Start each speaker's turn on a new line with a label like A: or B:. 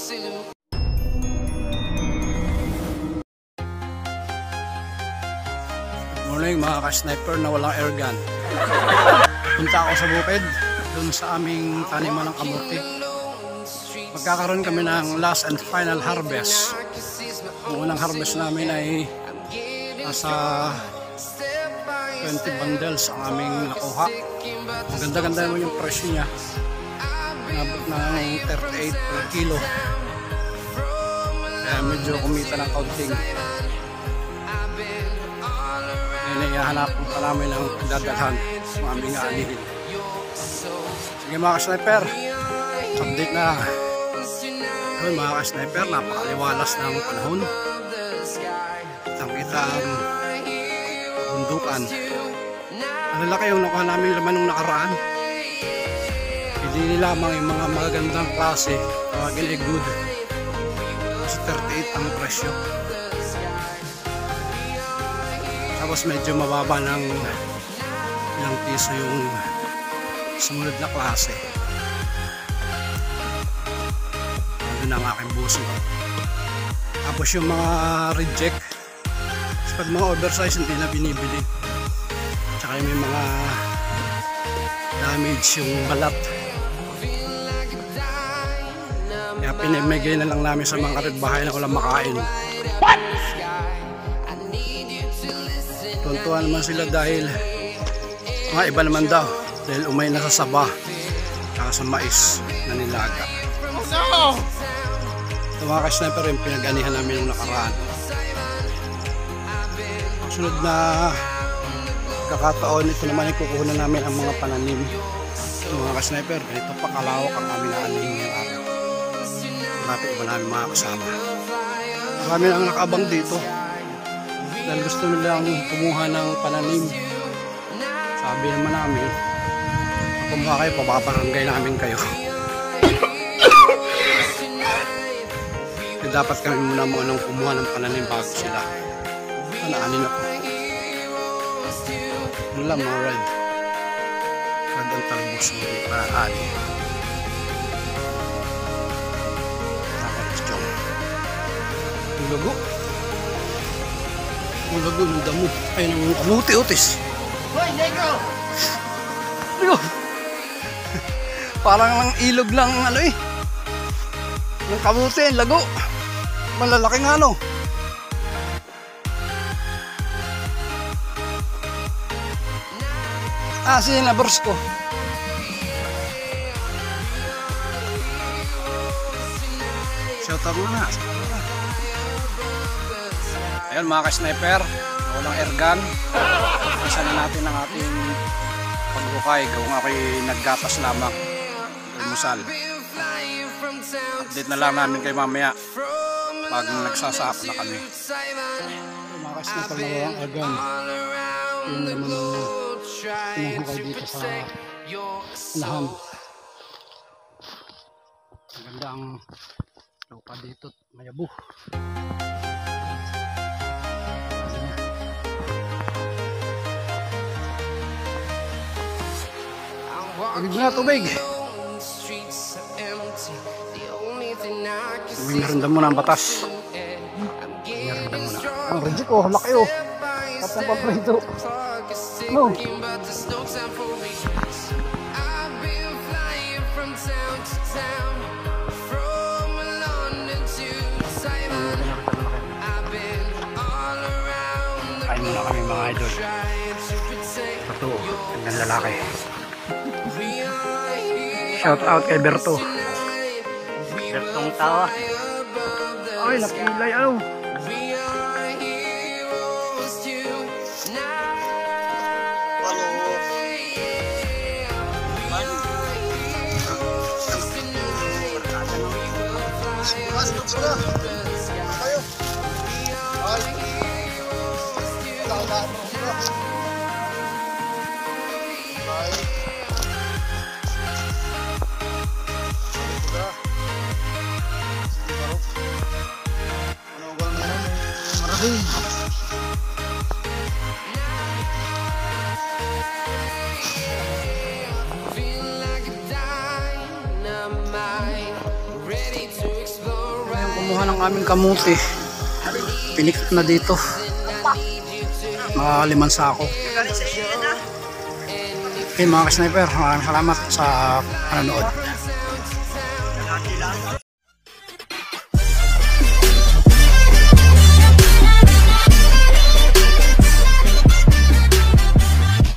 A: Morning mga ka-sniper na walang airgun. Punta ako sa bukid, dun sa aming taniman ng kamote. Magkakaroon kami ng last and final harvest. Ang unang harvest namin ay nasa 20 bundles ang aming nakuha. Ang ganda-ganda naman yung presyo niya. Nabot ng 38 per kilo. Kaya medyo kumita ng kaunting. Hinahanapin pa namin ang dadalhan ng aming aanihin. Sige mga ka-sniper, update na. Yun mga ka-sniper, napakaliwalas ng panahon. Kitang-kita ang bundukan. Ang lalaki yung nakuha namin laman nung nakaraan. Hindi lamang yung mga magagandang klase, tawagin ay good. Kasi 38 ang presyo. Tapos medyo mababa ng ilang piso yung sumunod na klase. Nandun ang aking buso. Tapos yung mga reject, pag mga oversize hindi na binibili. Tsaka may mga damage yung balat. Kaya pinimigay na lang namin sa mga kapitbahay na walang makain. What? Tuntuan naman sila dahil mga iba naman daw dahil umay na sa saba at sa mais na nilaga. No! Ito mga ka-sniper yung pinag-anihan namin yung nakaraan. Ang sunod na kakataon, ito naman yung kukuha namin ang mga pananim. Ito mga ka-sniper, ganito pa kalawak ang aming naanihin ngayong araw. Marami iba namin mga kasama. Marami ang nakaabang dito dahil gusto nilang kumuha ng pananim. Sabi naman namin, kumuha kayo, papabarangay namin kayo. Kaya dapat kami muna munang kumuha ng pananim bago sila. Anaanin ako. Ano lang mga ride. Ride ang talbos mo para ani. Nakapos yung lugo. Ang lago ng damo. Ay, ng kamuti-utis. Hoy, negro! Ayun! Parang lang ilog lang ano eh. Ng kamuti, lago. Malalaki nga no. Ah, sige na, bors ko. Shout out mo na. Ayun mga ka-sniper, walang airgun. Isa na natin ang ating pagbukay. Gawang ako'y naggatas lamang. Almusal. Update na lang namin kayo mamaya pag nagsasap na kami. Ayun mga ka-sniper na walang airgun. Yung naman pinahukay dito sa lahan. Ang ganda ang lupa dito. Mayabo. Tubig na, tubig. Meron muna ang batas. Meron muna. Ang reject oh, laki oh. Tapos paprito. No. Kain muna kami mga idol. Ito, ang lalaki. Shout out kay Berto. Bertong tawa. Ay, napilay ano.
B: Ready to explode.
A: kumuha ng aming kamuti. Pinikit na dito. Mga 5 sako. Okay mga ka-sniper, maraming salamat sa panonood.